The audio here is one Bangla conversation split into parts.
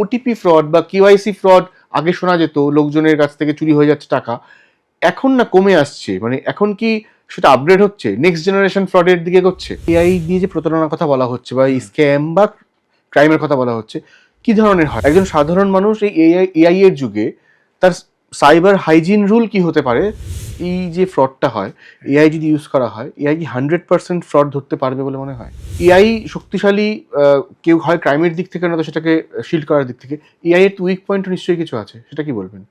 ওটিপি ফ্রড বা কেওয়াইসি ফ্রড আগে শোনা যেত লোকজনের কাছ থেকে চুরি হয়ে যাচ্ছে টাকা, এখন না কমে আসছে। মানে এখন কি সেটা আপগ্রেড হচ্ছে, নেক্সট জেনারেশন ফ্রডের দিকে এগোচ্ছে? এআই দিয়ে যে প্রতারণার কথা বলা হচ্ছে বা এই স্ক্যাম বা ক্রাইমের কথা বলা হচ্ছে, কি ধরনের হয়? একজন সাধারণ মানুষ এই এআই এর যুগে তার সাইবার হাইজিন রুল কি হতে পারে? এই যে ফ্রডটা হয়, এআই যদি ইউজ করা হয়, এআই কি 100% ফ্রড ধরতে পারবে বলে মনে হয়? এআই শক্তিশালী কেউ হয় ক্রাইমের দিক থেকে, না তো সেটাকে শিল্ড করার দিক থেকে। এআই এর তো উইক পয়েন্ট নিশ্চয়ই কিছু আছে, সেটা কি বলবেন?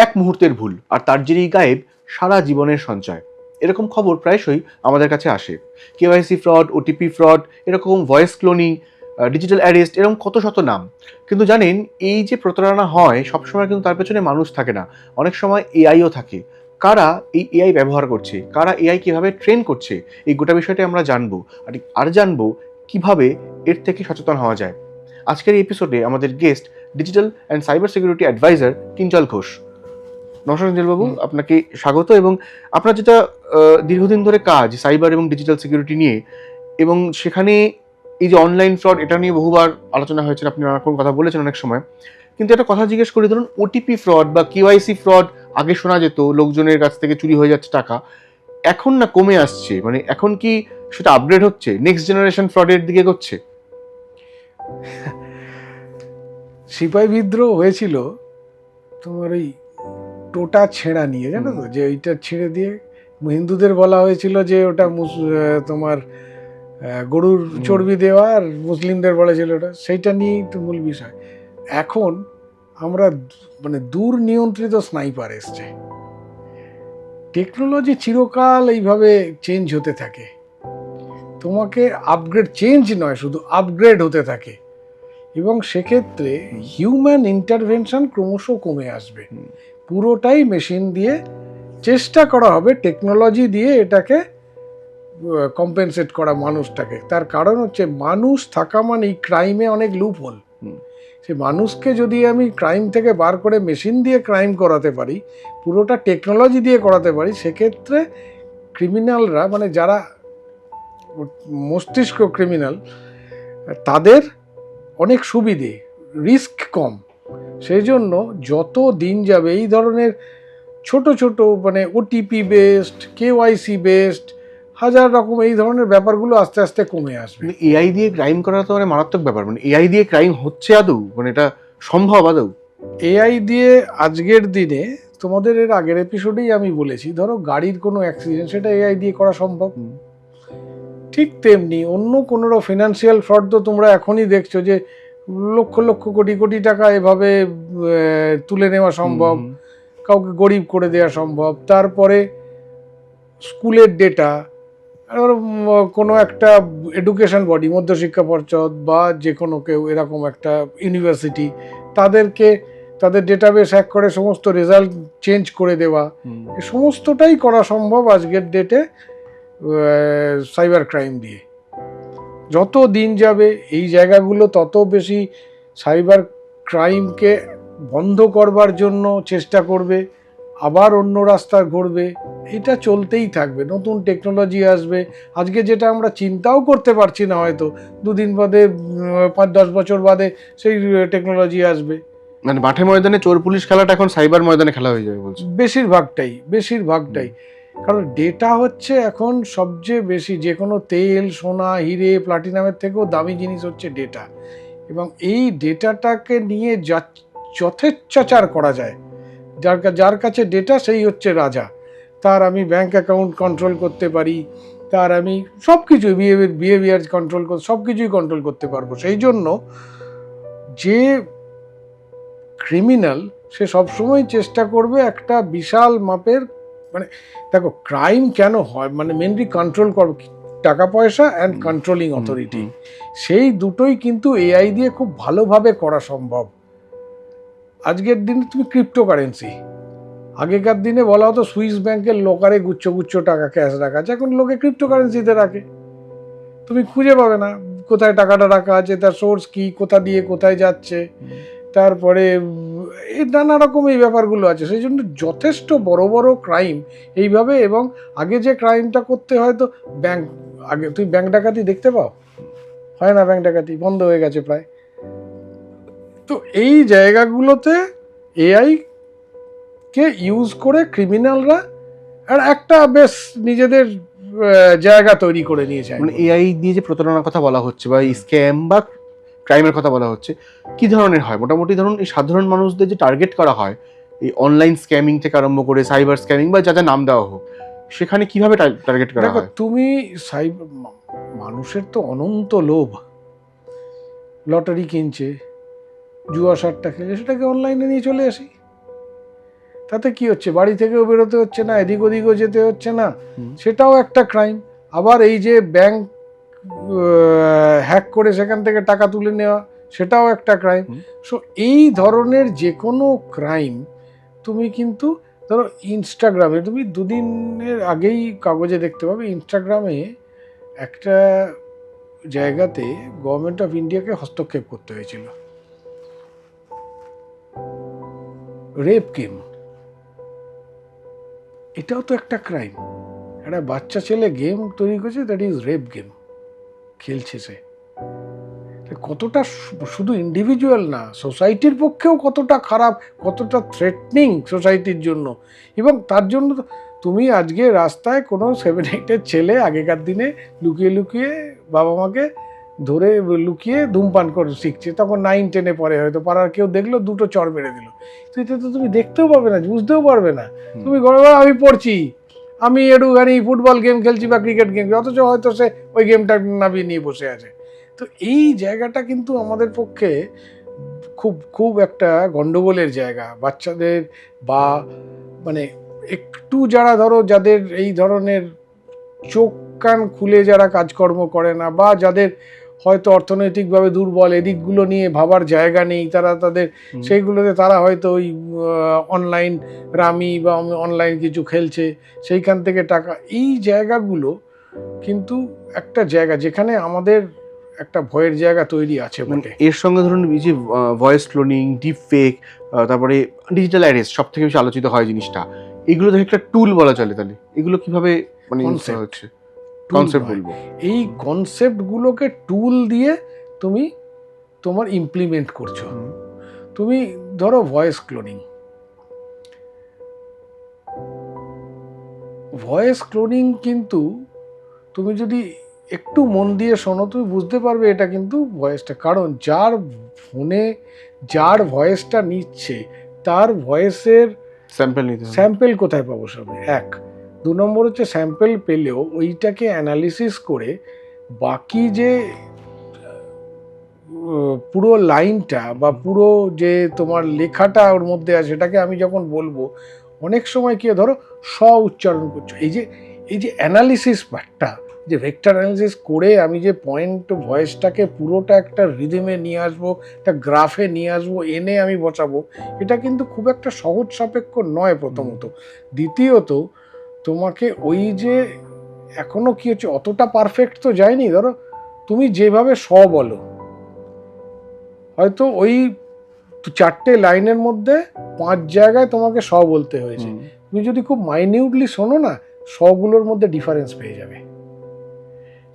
এক মুহূর্তের ভুল আর তার জেরেই গায়েব সারা জীবনের সঞ্চয়, এরকম খবর প্রায়শই আমাদের কাছে আসে। কেওয়াইসি ফ্রড, ওটিপি ফ্রড, এরকম ভয়েস ক্লোনিং, ডিজিটাল অ্যারেস্ট, এরকম কত শত নাম। কিন্তু জানেন, এই যে প্রতারণা হয় সবসময় কিন্তু তার পেছনে মানুষ থাকে না, অনেক সময় এআইও থাকে। কারা এই এআই ব্যবহার করছে, কারা এআই কিভাবে ট্রেন করছে, এই গোটা বিষয়টা আমরা জানবো। আর জানবো কিভাবে এর থেকে সচেতন হওয়া যায়। আজকের এই এপিসোডে আমাদের guest digital and cyber security advisor Kinjal Ghosh. নমস্কার কিঞ্জল বাবু, আপনাকে স্বাগত। এবং আপনার যেটা দীর্ঘদিন ধরে কাজ সাইবার এবং ডিজিটাল সিকিউরিটি নিয়ে, এবং সেখানে এই যে অনলাইন ফ্রড, এটা নিয়ে বহুবার আলোচনা হয়েছে, আপনি নানা রকম কথা বলেছেন অনেক সময়। কিন্তু একটা কথা জিজ্ঞেস করি, ধরুন ওটিপি ফ্রড বা কেওয়াইসি ফ্রড আগে শোনা যেত লোকজনের কাছ থেকে চুরি হয়ে যাচ্ছে টাকা, এখন না কমে আসছে। মানে এখন কি সেটা আপগ্রেড হচ্ছে, নেক্সট জেনারেশন ফ্রডের দিকে এগোচ্ছে? সিপাহী বিদ্রোহ হয়েছিল তোমার ওই টোটা ছেঁড়া নিয়ে, জানো তো, যে ওইটা ছেড়ে দিয়ে হিন্দুদের বলা হয়েছিল যে ওটা তোমার গরুর চর্বি দেওয়া, আর মুসলিমদের বলেছিল ওটা, সেইটা নিয়েই তো মূল বিষয়। এখন আমরা মানে দূর নিয়ন্ত্রিত স্নাইপার এসছে। টেকনোলজি চিরকাল এইভাবে চেঞ্জ হতে থাকে, তোমাকে আপগ্রেড, চেঞ্জ নয় শুধু আপগ্রেড হতে থাকে, এবং সেক্ষেত্রে হিউম্যান ইন্টারভেনশন ক্রমশ কমে আসবে। পুরোটাই মেশিন দিয়ে চেষ্টা করা হবে, টেকনোলজি দিয়ে এটাকে কম্পেনসেট করা মানুষটাকে। তার কারণ হচ্ছে মানুষ থাকা মানেই ক্রাইমে অনেক লুপ হোল। সে মানুষকে যদি আমি ক্রাইম থেকে বার করে মেশিন দিয়ে ক্রাইম করাতে পারি, পুরোটা টেকনোলজি দিয়ে করাতে পারি, সেক্ষেত্রে ক্রিমিনালরা, মানে যারা মস্তিষ্ক ক্রিমিনাল, তাদের অনেক সুবিধে, রিস্ক কম। সেই জন্য যত দিন যাবে এই ধরনের ছোট ছোট মানে ওটিপি বেসড, কেওয়াইসি বেসড, হাজার রকম এই ধরনের ব্যাপারগুলো আস্তে আস্তে কমে আসবে। এআই দিয়ে ক্রাইম করা তো মানে মারাত্মক ব্যাপার। মানে এআই দিয়ে ক্রাইম হচ্ছে আদৌ? মানে এটা সম্ভব আদৌ? এআই দিয়ে আজকের দিনে, তোমাদের এর আগের এপিসোডেই আমি বলেছি, ধরো গাড়ির কোনো অ্যাক্সিডেন্ট, সেটা এআই দিয়ে করা সম্ভব। ঠিক তেমনি অন্য কোনো ফিনান্সিয়াল ফ্রড তো তোমরা এখনই দেখছো যে লক্ষ লক্ষ কোটি কোটি টাকা এভাবে তুলে নেওয়া সম্ভব, কাউকে গরিব করে দেওয়া সম্ভব। তারপরে স্কুলের ডেটা, কোনো একটা এডুকেশন বডি, মধ্যশিক্ষা পর্ষদ বা যে কোনো কেউ, এরকম একটা ইউনিভার্সিটি, তাদেরকে তাদের ডেটাবেস হ্যাক করে সমস্ত রেজাল্ট চেঞ্জ করে দেওয়া, সমস্তটাই করা সম্ভব আজকের ডেটে সাইবার ক্রাইম দিয়ে। যত দিন যাবে এই জায়গাগুলো তত বেশি সাইবার ক্রাইমকে বন্ধ করবার জন্য চেষ্টা করবে, আবার অন্য রাস্তা ঘুরবে। এটা চলতেই থাকবে, নতুন টেকনোলজি আসবে। আজকে যেটা আমরা চিন্তাও করতে পারছি না, হয়তো দুদিন বাদে, 5-10 বছর বাদে সেই টেকনোলজি আসবে। মানে মাঠে ময়দানে চোর পুলিশ খেলাটা এখন সাইবার ময়দানে খেলা হয়ে যাবে বলছে। বেশিরভাগটাই কারণ ডেটা হচ্ছে এখন সবচেয়ে বেশি, যে কোনো তেল, সোনা, হিরে, প্লাটিনামের থেকেও দামি জিনিস হচ্ছে ডেটা। এবং এই ডেটাটাকে নিয়ে যথেচ্ছাচার করা যায়। যার কাছে ডেটা সেই হচ্ছে রাজা। তার আমি ব্যাংক অ্যাকাউন্ট কন্ট্রোল করতে পারি, তার আমি সব কিছু বিহেভিয়ার কন্ট্রোল সব কিছুই কন্ট্রোল করতে পারবো। সেই জন্য যে ক্রিমিনাল, সে সবসময় চেষ্টা করবে একটা বিশাল মাপের, মানে দেখো ক্রাইম কেন হয়, মানে মেনলি কন্ট্রোল টাকা পয়সা অ্যান্ড কন্ট্রোলিং অথরিটি, সেই দুটোই কিন্তু এআই দিয়ে খুব ভালোভাবে করা সম্ভব। আজকের দিনে তুমি ক্রিপ্টোকারেন্সি, আগেকার দিনে বলা হতো সুইস ব্যাংকের লোকারে গুচ্ছ গুচ্ছ টাকা ক্যাশ রাখা আছে, এখন লোকে ক্রিপ্টোকারেন্সিতে রাখে। তুমি খুঁজে পাবে না কোথায় টাকাটা রাখা আছে, তার সোর্স কি, কোথা দিয়ে কোথায় যাচ্ছে। তারপরে এই নানা রকম এই ব্যাপারগুলো আছে। সেই জন্য যথেষ্ট বড় বড় ক্রাইম এইভাবে, এবং আগে যে ক্রাইমটা করতে হয়তো ব্যাংক, আগে তুই ব্যাংক ডাকাতি দেখতে পাও, হয় না, ব্যাংক ডাকাতি বন্ধ হয়ে গেছে প্রায়। তো এই জায়গাগুলোতে এআই কে ইউজ করে ক্রিমিনালরা আর একটা বেশ নিজেদের জায়গা তৈরি করে নিয়েছে। মানে এআই দিয়ে যে প্রতারণার কথা বলা হচ্ছে বা এই স্ক্যাম বা ক্রাইমের কথা বলা হচ্ছে, কি ধরনের হয়? মোটামুটি ধরুন এই সাধারণ মানুষদের যে টার্গেট করা হয় এই অনলাইন স্ক্যামিং থেকে আরম্ভ করে সাইবার স্ক্যামিং বা যা যা নাম দেওয়া হোক, সেখানে কিভাবে টার্গেট করা দেখো হয়? তুমি মানুষের তো অনন্ত লোভ, লটারি কিনছে, জুয়া সাট্টা খেলে সেটাকে অনলাইনে নিয়ে চলে আসি। তাতে কি হচ্ছে, বাড়ি থেকেও বেরোতে হচ্ছে না, এদিক ওদিকও যেতে হচ্ছে না, সেটাও একটা ক্রাইম। আবার এই যে ব্যাংক হ্যাক করে সেখান থেকে টাকা তুলে নেওয়া, সেটাও একটা ক্রাইম। সো এই ধরনের যে কোনো ক্রাইম তুমি কিন্তু ধরো ইনস্টাগ্রামে, তুমি দুদিনের আগেই কাগজে দেখতে পাবে, ইনস্টাগ্রামে একটা জায়গাতে গভর্নমেন্ট অফ ইন্ডিয়াকে হস্তক্ষেপ করতে হয়েছিল, রেপ গেম। এটাও তো একটা ক্রাইম। একটা বাচ্চা ছেলে গেম তৈরি করেছে, দ্যাট ইজ রেপ গেম, খেলছে সে। কতটা শুধু ইন্ডিভিজুয়াল না, সোসাইটির পক্ষেও কতটা খারাপ, কতটা থ্রেটনিং সোসাইটির জন্য। এবং তার জন্য তুমি আজকে রাস্তায় কোনো 7-8-এর ছেলে আগেকার দিনে লুকিয়ে লুকিয়ে বাবা মাকে ধরে লুকিয়ে ধূমপান করে শিখছে, তখন 9-10-এ পরে হয়তো পাড়ার কেউ দেখলো, দুটো চড় মেরে দিল। তো এটা তো তুমি দেখতেও পাবে না, বুঝতেও পারবে না। তুমি ঘরে আমি পড়ছি, আমি একটুখানি ফুটবল গেম খেলছি বা ক্রিকেট গেম, অথচ হয়তো সে ওই গেমটা নামিয়ে নিয়ে বসে আছে। তো এই জায়গাটা কিন্তু আমাদের পক্ষে খুব খুব একটা গন্ডগোলের জায়গা। বাচ্চাদের বা মানে একটু যারা ধরো যাদের এই ধরনের চোখ কান খুলে যারা কাজকর্ম করে না, বা যাদের হয়তো অর্থনৈতিকভাবে দুর্বল, এদিকগুলো নিয়ে ভাবার জায়গা নেই, তারা তাদের সেইগুলোতে তারা হয়তো ওই অনলাইন রামি বা অনলাইন কিছু খেলছে, সেইখান থেকে টাকা, এই জায়গাগুলো কিন্তু একটা জায়গা যেখানে আমাদের একটা ভয়ের জায়গা তৈরি আছে বটে। এর সঙ্গে ধরুন এই যে ভয়েস ক্লোনিং, ডিপ ফেক, তারপরে ডিজিটাল অ্যারেস্ট সব থেকে বেশি আলোচিত হয় জিনিসটা, এগুলো তো একটা টুল বলা চলে। তাহলে এগুলো কিভাবে মানে হচ্ছে কনসেপ্ট বলবো? এই কনসেপ্টগুলোকে টুল দিয়ে তুমি তোমার ইমপ্লিমেন্ট করছো। তুমি ধরো ভয়েস ক্লোনিং, ভয়েস ক্লোনিং কিন্তু তুমি যদি একটু মন দিয়ে শোনো তুমি বুঝতে পারবে এটা কিন্তু ভয়েসটা, কারণ যার ফোনে যার ভয়েসটা নিচ্ছে তার ভয়েসের স্যাম্পেল কোথায় পাবো সবে, 1। 2 নম্বর হচ্ছে স্যাম্পেল পেলেও ওইটাকে অ্যানালিসিস করে বাকি যে পুরো লাইনটা বা পুরো যে তোমার লেখাটা ওর মধ্যে আছে সেটাকে আমি যখন বলবো, অনেক সময় কি ধরো উচ্চারণ করছো, এই যে অ্যানালিসিস পার্টটা, যে ভেক্টর অ্যানালিসিস করে আমি যে পয়েন্ট ভয়েসটাকে পুরোটা একটা রিদমে নিয়ে আসবো, একটা গ্রাফে নিয়ে আসবো, এনে আমি বসাবো, এটা কিন্তু খুব একটা সহজ সাপেক্ষ নয় প্রথমত। দ্বিতীয়ত তোমাকে ওই যে এখনো কি হচ্ছে, অতটা পারফেক্ট তো যায়নি। ধরো তুমি যেভাবে বলো, হয়তো ওই 4টে লাইনের মধ্যে 5 জায়গায় তোমাকে বলতে হয়েছে। তুমি যদি খুব মাইনিউটলি শোনো না, গুলোর মধ্যে ডিফারেন্স পেয়ে যাবে।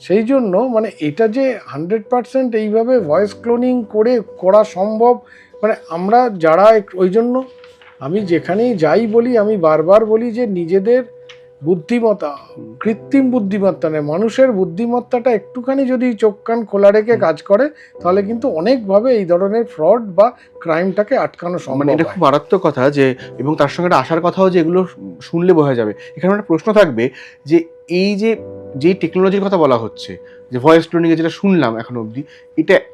সেই জন্য মানে এটা যে 100% এইভাবে ভয়েস ক্লোনিং করে করা সম্ভব, মানে আমরা যারা ওই জন্য আমি যেখানেই যাই বলি, আমি বারবার বলি যে নিজেদের বুদ্ধিমত্তা, কৃত্রিম বুদ্ধিমত্তা নেই, মানুষের বুদ্ধিমত্তাটা একটুখানি যদি চোখ কান খোলা রেখে কাজ করে, তাহলে কিন্তু অনেকভাবে এই ধরনের ফ্রড বা ক্রাইমটাকে আটকানো সম্ভব। মানে এটা খুব মারাত্মক কথা, যে এবং তার সঙ্গে একটা আসার কথাও যে এগুলো শুনলে বোঝা যাবে। এখানে একটা প্রশ্ন থাকবে যে এই যে টেকনোলজির কথা বলা হচ্ছে, যে ভয়েস ক্লোনিং এ যেটা শুনলাম এখন অবধি,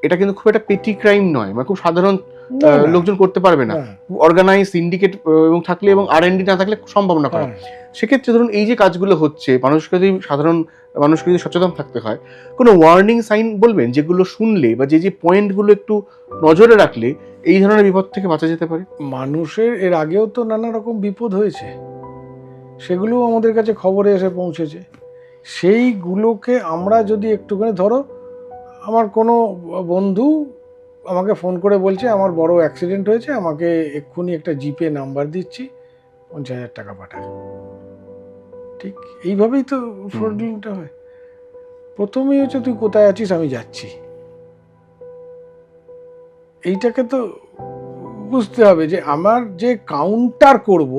এটা কিন্তু খুব একটা পেটি ক্রাইম নয়, মানে খুব সাধারণ লোকজন করতে পারবে না, অর্গানাইজ সিন্ডিকেট এবং থাকলে এবং R&D না থাকলে সম্ভব না করা। সেক্ষেত্রে ধরুন এই যে কাজগুলো হচ্ছে, সাধারণ মানুষকে যদি সচেতন থাকতে হয়, কোনো ওয়ার্নিং সাইন বলবেন যেগুলো শুনলে বা যে পয়েন্টগুলো একটু নজরে রাখলে এই ধরনের বিপদ থেকে বাঁচা যেতে পারে? মানুষের এর আগেও তো নানা রকম বিপদ হয়েছে, সেগুলোও আমাদের কাছে খবরে এসে পৌঁছেছে। সেইগুলোকে আমরা যদি একটুখানি, ধরো আমার কোনো বন্ধু আমাকে ফোন করে বলছে আমার বড় অ্যাক্সিডেন্ট হয়েছে, আমাকে এক্ষুনি একটা জিপে নাম্বার দিচ্ছি, 50,000 টাকা পাঠা। ঠিক এইভাবেই তো ফ্রডুলেন্টটা হয়। প্রথমেই হচ্ছে তুই কোথায় আছিস, আমি যাচ্ছি, এইটাকে তো বুঝতে হবে যে আমার যে কাউন্টার করব,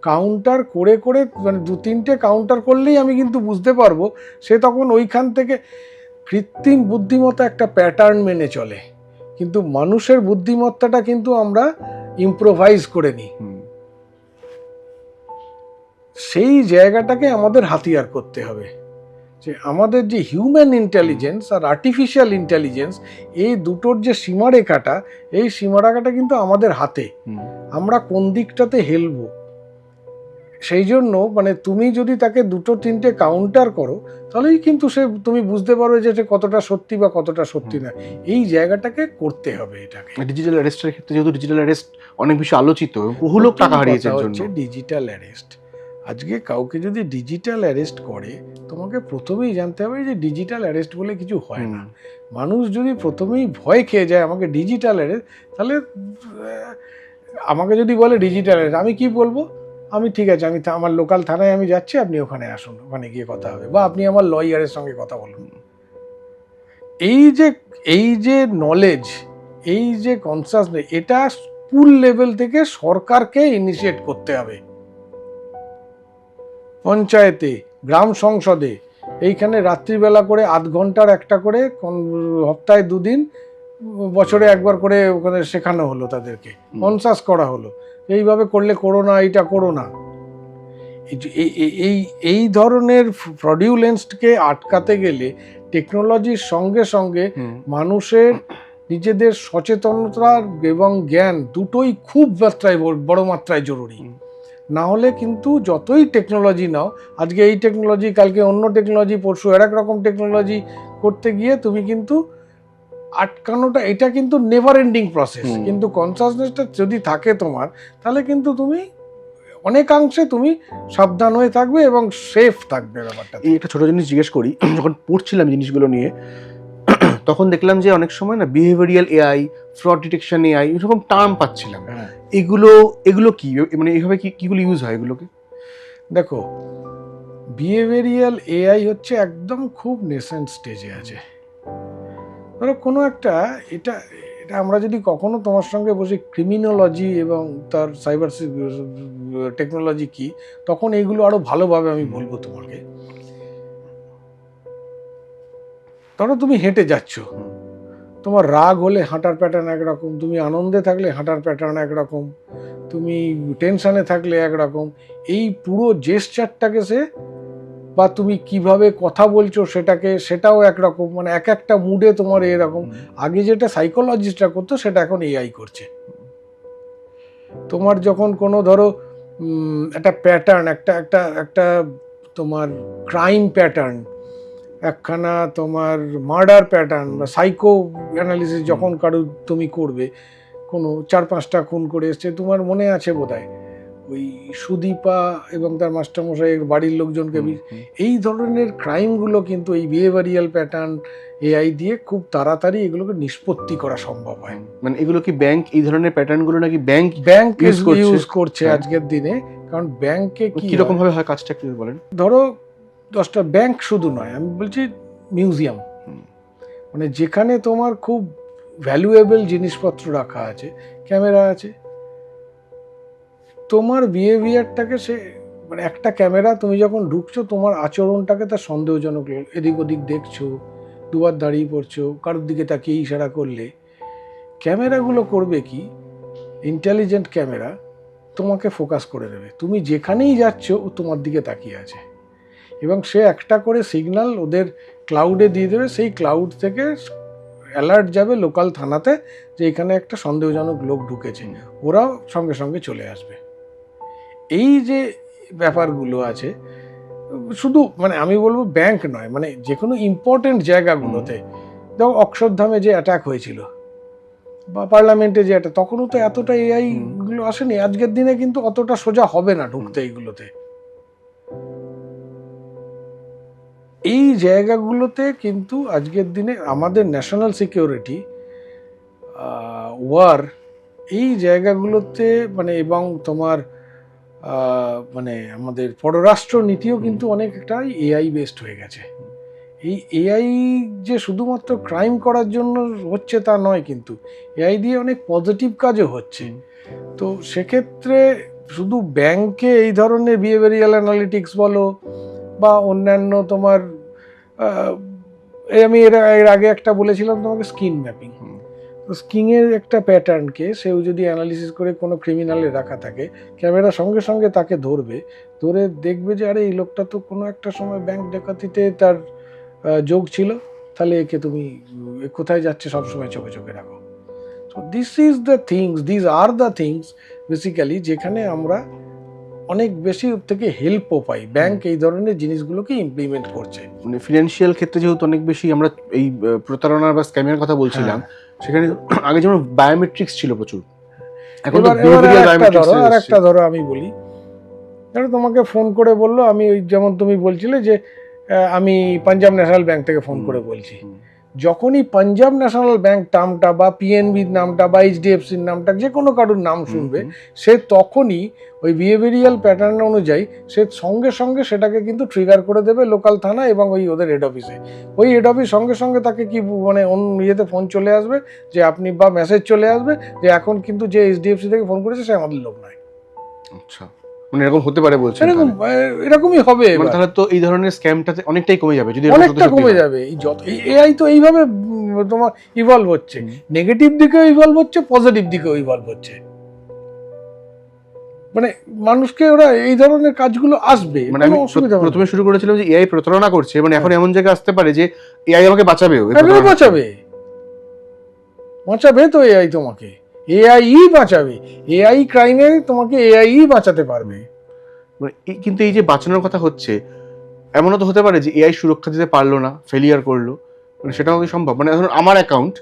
কাউন্টার করে করে মানে 2-3টে কাউন্টার করলেই আমি কিন্তু বুঝতে পারবো সে তখন ওইখান থেকে কৃত্রিম বুদ্ধিমত্তা একটা প্যাটার্ন মেনে চলে, কিন্তু মানুষের বুদ্ধিমত্তাটা কিন্তু আমরা ইম্প্রোভাইজ করে নিই। সেই জায়গাটাকে আমাদের হাতিয়ার করতে হবে, যে আমাদের যে হিউম্যান ইন্টেলিজেন্স আর আর্টিফিশিয়াল ইন্টেলিজেন্স, এই দুটোর যে সীমারেখাটা, এই সীমারেখাটা কিন্তু আমাদের হাতে, আমরা কোন দিকটাতে হেলবো। সেই জন্য মানে তুমি যদি তাকে 2-3টে কাউন্টার করো, তাহলেই কিন্তু তুমি বুঝতে পারবে যে এটা কতটা সত্যি বা কতটা সত্যি না। এই জায়গাটাকে করতে হবে এটাকে। ডিজিটাল অ্যারেস্টের ক্ষেত্রে যেহেতু ডিজিটাল অ্যারেস্ট অনেক বেশি আলোচিত, বহু লোক টাকা হারিয়েছে এর জন্য। ডিজিটাল অ্যারেস্ট, আজকে কাউকে যদি ডিজিটাল অ্যারেস্ট করে, তোমাকে প্রথমেই জানতে হবে যে ডিজিটাল অ্যারেস্ট বলে কিছু হয় না। মানুষ যদি প্রথমেই ভয় খেয়ে যায় আমাকে ডিজিটাল অ্যারেস্ট, তাহলে আমাকে যদি বলে ডিজিটাল অ্যারেস্ট, আমি কি বলবো, আমি ঠিক আছে, আমি আমার লোকাল থানায় আমি যাচ্ছি, আপনি ওখানে আসুন, ওখানে গিয়ে কথা হবে, বা আপনি আমার লয়ারের সঙ্গে কথা বলুন। এই যে নলেজ, এই যে কনসাসনেস, এটা স্কুল লেভেল থেকে সরকারকে ইনিশিয়েট করতে হবে। পঞ্চায়েতে, গ্রাম সংসদে, এইখানে রাত্রিবেলা করে 8 ঘন্টার একটা করে, সপ্তাহে 2 দিন, বছরে একবার করে ওখানে শেখানো হলো, তাদেরকে কনসাস করা হলো, এইভাবে করলে করো না, এইটা করো না। এই ধরনের ফ্রডিউলেন্সকে আটকাতে গেলে টেকনোলজির সঙ্গে সঙ্গে মানুষের নিজেদের সচেতনতা এবং জ্ঞান দুটোই খুব বড় মাত্রায় জরুরি। না হলে কিন্তু যতই টেকনোলজি নাও, আজকে এই টেকনোলজি, কালকে অন্য টেকনোলজি, পরশু আর এক রকম টেকনোলজি করতে গিয়ে তুমি কিন্তু আটকানোটা, এটা কিন্তু নেভার এন্ডিং প্রসেস। কিন্তু কনসাসনেসটা যদি থাকে তোমার, তাহলে কিন্তু তুমি অনেকাংশে তুমি সাবধান হয়ে থাকবে এবং সেফ থাকবে ব্যাপারটা। এই একটা ছোট জিনিস জিজ্ঞেস করি, যখন পড়ছিলাম জিনিসগুলো নিয়ে, তখন দেখলাম যে অনেক সময় না behavioural AI, fraud detection AI, এরকম টার্ম পাচ্ছিলাম। এগুলো কি, মানে এইভাবে কিগুলো ইউজ হয় এগুলোকে? দেখো, বিহেভিয়ারিয়াল এআই হচ্ছে একদম খুব নেসেন্ট স্টেজে আছে। ধরো কোনো একটা, এটা আমরা যদি কখনো তোমার সঙ্গে বসে ক্রিমিনোলজি এবং তার সাইবার টেকনোলজি কি, তখন এইগুলো আরো ভালোভাবে আমি বলবো তোমাকে। ধরো তুমি হেঁটে যাচ্ছ, তোমার রাগ হলে হাঁটার প্যাটার্ন একরকম, তুমি আনন্দে থাকলে হাঁটার প্যাটার্ন একরকম, তুমি টেনশনে থাকলে একরকম। এই পুরো জেস্টারটাকে সে, বা তুমি কিভাবে কথা বলছো সেটাও একরকম, মানে এক একটা মুডে তোমার এরকম। আগে যেটা সাইকোলজিস্টরা করতো, সেটা এখন এআই করছে। তোমার যখন কোনো ধরো একটা প্যাটার্ন, একটা তোমার ক্রাইম প্যাটার্ন, একখানা তোমার মার্ডার প্যাটার্ন বা সাইকো অ্যানালিসিস যখন কারো তুমি করবে, কোনো 4-5টা খুন করে এসছে, তোমার মনে আছে বোধহয় ওই সুদীপা এবং তার মাস্টারমশাইয়ের বাড়ির লোকজনকে, এই ধরনের ক্রাইমগুলো কিন্তু এই বিহেভিয়ারিয়াল প্যাটার্ন এআই দিয়ে খুব তাড়াতাড়ি এগুলোকে নিষ্পত্তি করা সম্ভব হয়। মানে এগুলো কি ব্যাংক, এই ধরনের প্যাটার্নগুলো নাকি ব্যাংক ইউজ করছে আজকের দিনে? কারণ ব্যাংকে কি রকম ভাবে হয় কাজটা একটু বলেন। ধরো 10টা ব্যাংক শুধু নয়, আমি বলছি মিউজিয়াম, মানে যেখানে তোমার খুব ভ্যালুয়েবল জিনিসপত্র রাখা আছে, ক্যামেরা আছে, তোমার বিহেভিয়ারটাকে সে, মানে একটা ক্যামেরা, তুমি যখন ঢুকছো তোমার আচরণটাকে তার সন্দেহজনক, এদিক ওদিক দেখছো, দুবার দাঁড়িয়ে পড়ছো, কারোর দিকে তাকিয়ে ইশারা করলে, ক্যামেরাগুলো করবে কি, ইন্টেলিজেন্ট ক্যামেরা তোমাকে ফোকাস করে দেবে, তুমি যেখানেই যাচ্ছ ও তোমার দিকে তাকিয়ে আছে, এবং সে একটা করে সিগন্যাল ওদের ক্লাউডে দিয়ে দেবে, সেই ক্লাউড থেকে অ্যালার্ট যাবে লোকাল থানাতে যে এখানে একটা সন্দেহজনক লোক ঢুকেছে, ওরাও সঙ্গে সঙ্গে চলে আসবে। এই যে ব্যাপারগুলো আছে, শুধু মানে আমি বলবো ব্যাংক নয়, মানে যে কোনো ইম্পর্টেন্ট জায়গাগুলোতে, দেখো অক্ষরধামে যে অ্যাটাক হয়েছিল বা পার্লামেন্টে যে অ্যাটাক, তখনও তো এতটা এআই গুলো আসেনি। আজকের দিনে কিন্তু অতটা সোজা হবে না ঢুকতে এইগুলোতে। এই জায়গাগুলোতে কিন্তু আজকের দিনে আমাদের ন্যাশনাল সিকিউরিটি ওয়ার, এই জায়গাগুলোতে মানে এবং তোমার মানে আমাদের পররাষ্ট্র নীতিও কিন্তু অনেকটাই এআই বেসড হয়ে গেছে। এই এআই যে শুধুমাত্র ক্রাইম করার জন্য হচ্ছে তা নয়, কিন্তু এআই দিয়ে অনেক পজিটিভ কাজও হচ্ছে। তো সেক্ষেত্রে শুধু ব্যাংকে এই ধরনের বিহেভিয়ারাল অ্যানালিটিক্স বলো বা অন্যান্য তোমার আমি এর আগে একটা বলেছিলাম তোমাকে স্কিন ম্যাপিং। তো স্কিংয়ের একটা প্যাটার্নকে সেও যদি অ্যানালিসিস করে কোনো ক্রিমিনালে রাখা থাকে, ক্যামেরা সঙ্গে সঙ্গে তাকে ধরে দেখবে যে আরে এই লোকটা তো কোনো একটা সময় ব্যাংক ডাকাতিতে তার যোগ ছিল, তাহলে একে তুমি কোথায় যাচ্ছে সবসময় চোখে চোখে রাখো। So this are the things basically যেখানে আমরা অনেক বেশি ওর থেকে হেল্পও পাই। ব্যাংক এই ধরনের জিনিসগুলোকে ইমপ্লিমেন্ট করছে। মানে ফিনান্সিয়াল ক্ষেত্রে যেহেতু অনেক বেশি আমরা এই প্রতারণা বা স্ক্যামের কথা বলছিলাম, সেখানে আগে যেমন বায়োমেট্রিক্স ছিল প্রচুর, এখন তো আর একটা ধরো আমি বলি, তোমাকে ফোন করে বললো, আমি ওই যেমন তুমি বলছিলে যে আমি পাঞ্জাব ন্যাশনাল ব্যাংক থেকে ফোন করে বলছি, যখনই পাঞ্জাব ন্যাশনাল ব্যাংক নামটা বা পিএনবির নামটা বা এইচডিএফসির নামটা যে কোনো কারোর নাম শুনবে, সে তখনই ওই বিহেভিয়ারাল প্যাটার্ন অনুযায়ী সে সঙ্গে সঙ্গে সেটাকে কিন্তু ট্রিগার করে দেবে লোকাল থানা এবং ওই ওদের হেড অফিসে। ওই হেড অফিস সঙ্গে সঙ্গে তাকে কি মানে অন্য ইয়েতে ফোন চলে আসবে যে আপনি, বা মেসেজ চলে আসবে যে এখন কিন্তু যে এইচডিএফসি থেকে ফোন করেছে সে আমাদের লোক নয়। আচ্ছা, মানে এরকম হতে পারে বলছেন? এরকমই হবে। তাহলে তো এই ধরনের স্ক্যামটাতে অনেকটাই কমে যাবে, যদি অনেকটা কমে যাবে। এই যত এআই তো এইভাবে তোমার ইভলভ হচ্ছে, নেগেটিভ দিকেও ইভলভ হচ্ছে, পজিটিভ দিকেও ইভলভ হচ্ছে। মানে মানুষকে ওরা এই ধরনের কাজগুলো আসবে। মানে আমি প্রথমে শুরু করেছিলাম যে এআই প্রতারণা করছে, মানে এখন এমন জায়গায় আসতে পারে যে এআই আমাকে বাঁচাবেও। বাঁচাবে তো এআই তোমাকে, এআই বাঁচাবে। এআই ক্রাইমে তোমাকে এআই বাঁচাতে পারবে। মানে কিন্তু এই যে বাঁচানোর কথা হচ্ছে, এমনও তো হতে পারে যে এআই সুরক্ষা দিতে পারলো না, ফেলিয়ার করলো, মানে সেটাও কি সম্ভব? মানে ধরুন আমার অ্যাকাউন্ট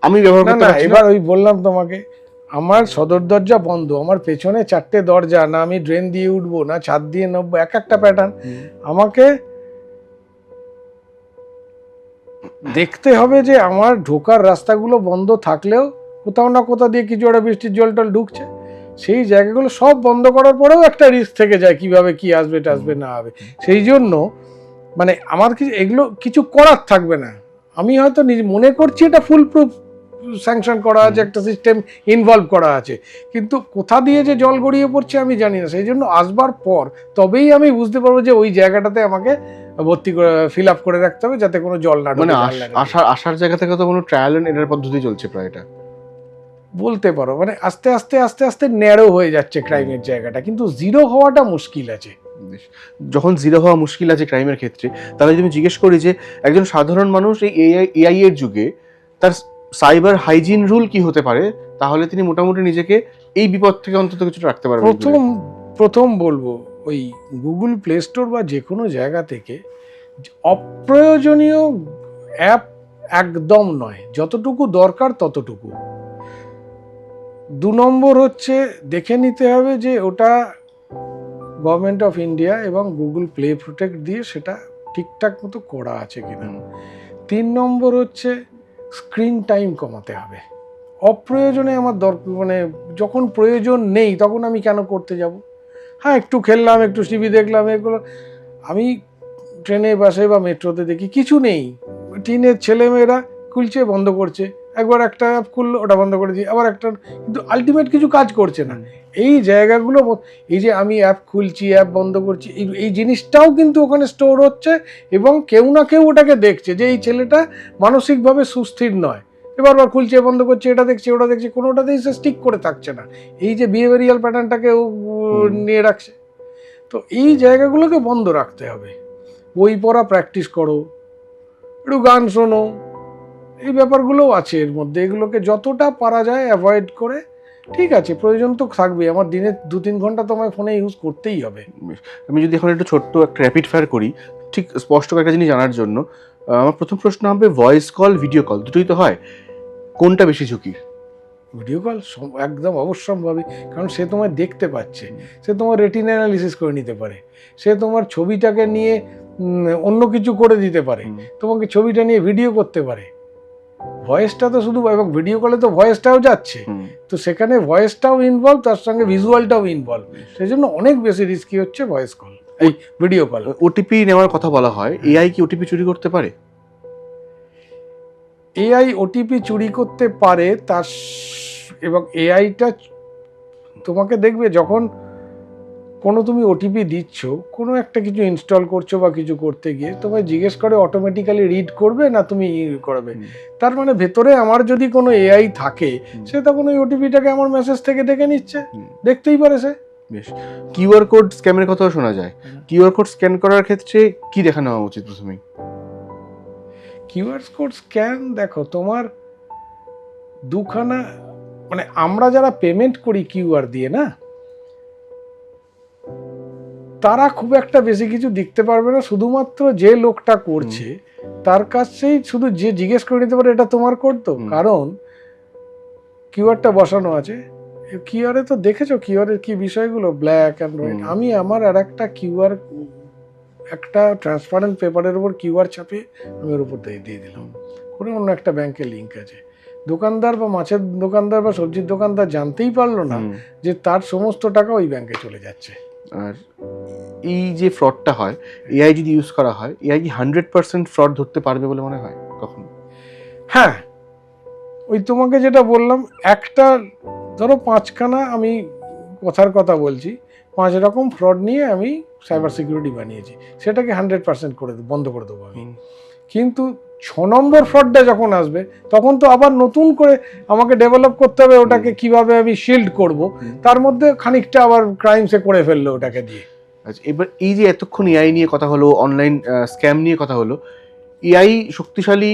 আমি ব্যবহার করতে পারছি না, এবার ওই বললাম তোমাকে, আমার সদর দরজা বন্ধ, আমার পেছনে 4টে দরজা, না আমি ড্রেন দিয়ে উঠবো না ছাদ দিয়ে নামবো, এক একটা প্যাটার্ন আমাকে দেখতে হবে যে আমার ঢোকার রাস্তাগুলো বন্ধ থাকলেও কোথাও না কোথাও দিয়ে কিছু একটা বৃষ্টির জল টল ঢুকছে, সেই জায়গাগুলো সব বন্ধ করার পরেও একটা রিস্ক থেকে যায় কিভাবে কি আসবে টাসবে না হবে। সেই জন্য মানে আমার এগুলো কিছু করার থাকবে না। আমি হয়তো মনে করছি এটা ফুল প্রুফ স্যাংশন করা আছে, একটা সিস্টেম ইনভলভ করা আছে, কিন্তু কোথা দিয়ে যে জল গড়িয়ে পড়ছে আমি জানি না। সেই জন্য আসবার পর তবেই আমি বুঝতে পারবো যে ওই জায়গাটাতে আমাকে ভর্তি করে ফিল আপ করে রাখতে হবে যাতে কোনো জল না ঢোকে। মানে আসার জায়গা থেকে তো কোনো ট্রায়াল এন্ড এরর পদ্ধতি চলছে প্রায়, এটা বলতে পারো। মানে আস্তে আস্তে আস্তে আস্তে ন্যারো হয়ে যাচ্ছে ক্রাইমের জায়গাটা, কিন্তু জিরো হওয়াটা মুশকিল আছে। যখন জিরো হওয়া মুশকিল আছে ক্রাইমের ক্ষেত্রে, তাহলে যদি আমি জিজ্ঞেস করি যে একজন সাধারণ মানুষ এই এআই এর যুগে তার সাইবার হাইজিন রুল কি হতে পারে, তাহলে তিনি মোটামুটি নিজেকে এই বিপদ থেকে অন্তত কিছুটা রাখতে পারবেন? প্রথম বলবো, ওই গুগল প্লে স্টোর বা যে কোনো জায়গা থেকে অপ্রয়োজনীয় অ্যাপ একদম নয়, যতটুকু দরকার ততটুকু। 2 নম্বর হচ্ছে দেখে নিতে হবে যে ওটা গভর্নমেন্ট অফ ইন্ডিয়া এবং গুগল প্লে প্রোটেক্ট দিয়ে সেটা ঠিকঠাক মতো করা আছে কিনা। 3 নম্বর হচ্ছে স্ক্রিন টাইম কমাতে হবে। অপ্রয়োজনে আমার দরকার, মানে যখন প্রয়োজন নেই তখন আমি কেন করতে যাব? হ্যাঁ, একটু খেললাম, একটু টিভি দেখলাম, এগুলো আমি ট্রেনে বাসে বা মেট্রোতে দেখি কিছু নেই, টিনের ছেলেমেয়েরা খুলছে বন্ধ করছে, একবার একটা অ্যাপ খুললো ওটা বন্ধ করে দিই, আবার একটা, কিন্তু আলটিমেট কিছু কাজ করছে না। এই জায়গাগুলো, এই যে আমি অ্যাপ খুলছি অ্যাপ বন্ধ করছি, এই জিনিসটাও কিন্তু ওখানে স্টোর হচ্ছে এবং কেউ না কেউ ওটাকে দেখছে যে এই ছেলেটা মানসিকভাবে সুস্থির নয়, এবারবার খুলছে বন্ধ করছে, এটা দেখছে ওটা দেখছে, কোনোটাতেই সে স্টিক করে থাকছে না, এই যে বিহেভিয়ারাল প্যাটার্নটাকে নিয়ে রাখছে। তো এই জায়গাগুলোকে বন্ধ রাখতে হবে। বই পড়া প্র্যাকটিস করো, একটু গান শোনো, এই ব্যাপারগুলোও আছে এর মধ্যে। এগুলোকে যতটা পারা যায় অ্যাভয়েড করে, ঠিক আছে প্রয়োজন তো থাকবে, আমার দিনে 2-3 ঘন্টা তো আমার ফোনে ইউজ করতেই হবে। আমি যদি এখন একটু ছোট্ট একটা র্যাপিড ফায়ার করি, ঠিক স্পষ্ট একটা জিনিস জানার জন্য, আমার প্রথম প্রশ্ন হবে, ভয়েস কল ভিডিও কল দুটোই তো হয়, কোনটা বেশি ঝুঁকি? ভিডিও কল একদম অবশ্যম্ভাবী, কারণ সে তোমায় দেখতে পাচ্ছে, সে তোমার রেটিনা অ্যানালিসিস করে নিতে পারে, সে তোমার ছবিটাকে নিয়ে অন্য কিছু করে দিতে পারে, তোমাকে ছবিটা নিয়ে ভিডিও করতে পারে। ভয়েসটা তো শুধু, এবং ভিডিও কলে তো ভয়েসটাও যাচ্ছে, তো সেখানে ভয়েসটাও ইনভলভ, তার সঙ্গে ভিজুয়ালটাও ইনভলভ, সেই জন্য অনেক বেশি রিস্কি হচ্ছে ভয়েস কল, এই ভিডিও কল। ওটিপি নেওয়ার কথা বলা হয়, এআই কি ওটিপি চুরি করতে পারে? এআই ওটিপি চুরি করতে পারে, এবং এআইটা তোমাকে দেখবে যখন কোনো তুমি ওটিপি দিচ্ছ, কোনো একটা কিছু ইনস্টল করছো বা কিছু করতে গিয়ে তোমায় জিজ্ঞেস করে অটোমেটিক্যালি রিড করবে না তুমি করবে, তার মানে ভেতরে আমার যদি কোনো এআই থাকে, সে তখন ওই ওটিপিটাকে আমার মেসেজ থেকে দেখে নিচ্ছে, দেখতেই পারে সে। বেশ, কিউআর কোড স্ক্যামের কথাও শোনা যায়। কিউআর কোড স্ক্যান করার ক্ষেত্রে কি দেখানো হওয়া উচিত প্রথমেই? কিউআর কোড স্ক্যান, দেখো তোমার দুখানা, মানে আমরা যারা পেমেন্ট করি কিউআর দিয়ে না, তারা খুব একটা বেশি কিছু দেখতে পারবে না, শুধুমাত্র যে লোকটা করছে তার কাছেই শুধু যে জিজ্ঞেস করে নিতে পারে এটা তোমার কোড তো, কারণ কিউআরটা বসানো আছে। কিউআরে তো দেখেছো কিউআরের কি বিষয়গুলো, ব্ল্যাক অ্যান্ড হোয়াইট। আমি আমার আর একটা কিউআর, একটা ট্রান্সপারেন্ট পেপারের উপর কিউআর ছাপিয়ে আমি ওর উপর দিয়ে দিলাম, করে অন্য একটা ব্যাংকের লিঙ্ক আছে। দোকানদার বা মাছের দোকানদার বা সবজির দোকানদার জানতেই পারলো না যে তার সমস্ত টাকা ওই ব্যাংকে চলে যাচ্ছে। আর এই যে ফ্রডটা হয়, এআই যদি ইউজ করা হয়, এআই কি 100% ফ্রড ধরতে পারবে বলে মনে হয় কখনো? হ্যাঁ, ওই তোমাকে যেটা বললাম, একটা ধরো 5খানা, আমি কথার কথা বলছি, 5 রকম ফ্রড নিয়ে আমি সাইবার সিকিউরিটি বানিয়েছি, সেটাকে 100% করে বন্ধ করে দেবো আমি। কিন্তু 6 নম্বর ফ্রডটা যখন আসবে, তখন তো আবার নতুন করে আমাকে ডেভেলপ করতে হবে ওটাকে কিভাবে আমি শিল্ড করব, তার মধ্যে খানিকটা আবার ক্রাইমসে করে ফেললো ওটাকে দিয়ে। আচ্ছা, এবার এই যে এতক্ষণ এআই নিয়ে কথা হলো, অনলাইন স্ক্যাম নিয়ে কথা হলো, এআই শক্তিশালী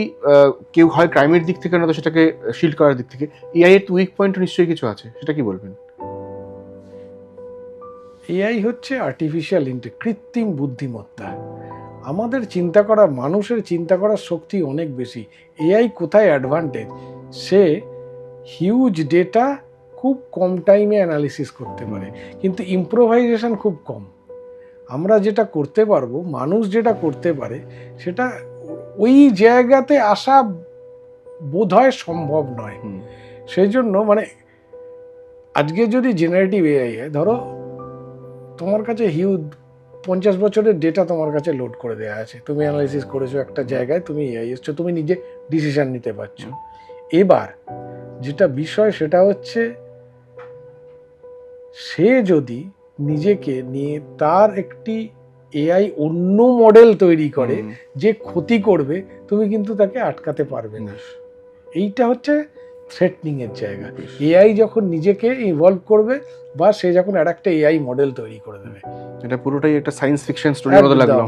কেউ হয় ক্রাইমের দিক থেকে, না তো সেটাকে শিল্ড করার দিক থেকে। এআই এর উইক পয়েন্ট নিশ্চয়ই কিছু আছে, সেটা কি বলবেন? এআই হচ্ছে আর্টিফিশিয়াল কৃত্রিম বুদ্ধিমত্তা। আমাদের চিন্তা করা, মানুষের চিন্তা করার শক্তি অনেক বেশি। এআই কোথায় অ্যাডভান্টেজ, সে হিউজ ডেটা খুব কম টাইমে অ্যানালিসিস করতে পারে, কিন্তু ইম্প্রোভাইজেশন খুব কম। আমরা যেটা করতে পারবো, মানুষ যেটা করতে পারে, সেটা ওই জায়গাতে আসা বোধহয় সম্ভব নয়। সেই জন্য মানে আজকে যদি জেনারেটিভ এআই হয়, ধরো তোমার কাছে হিউজ 50 বছরের ডেটা তোমার কাছে লোড করে দেওয়া আছে, তুমি অ্যানালাইসিস করেছো একটা জায়গায়, তুমি এআই এসছো, তুমি নিজে ডিসিশন নিতে পারছো। এবার যেটা বিষয় সেটা হচ্ছে, সে যদি নিজেকে নিয়ে তার একটি এআই অন্য মডেল তৈরি করে যে ক্ষতি করবে, তুমি কিন্তু তাকে আটকাতে পারবে না। এইটা হচ্ছে থ্রেটনিং এর জায়গা। এআই যখন নিজেকে ইনভলভ করবে, বা সে যখন আর একটা এআই মডেল তৈরি করে দেবে, এটা পুরোটাই একটা সায়েন্স ফিকশন স্টোরির মতো লাগলো।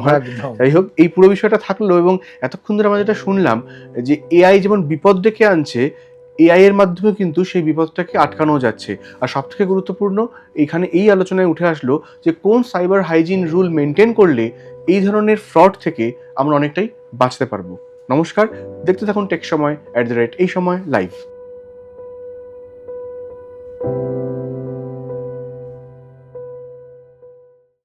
যাই হোক, এই পুরো বিষয়টা থাকলো, এবং এতক্ষণ ধরে আমরা যেটা শুনলাম যে এআই যেমন বিপদ ডেকে আনছে, এআই এর মাধ্যমে কিন্তু সেই বিপদটাকে আটকানো যাচ্ছে। আর সব থেকে গুরুত্বপূর্ণ এখানে এই আলোচনায় উঠে আসলো যে কোন সাইবার হাইজিন রুল মেনটেন করলে এই ধরনের ফ্রড থেকে আমরা অনেকটাই বাঁচতে পারবো। নমস্কার, দেখতে থাকুন টেক সময় @এই সময় লাইভ।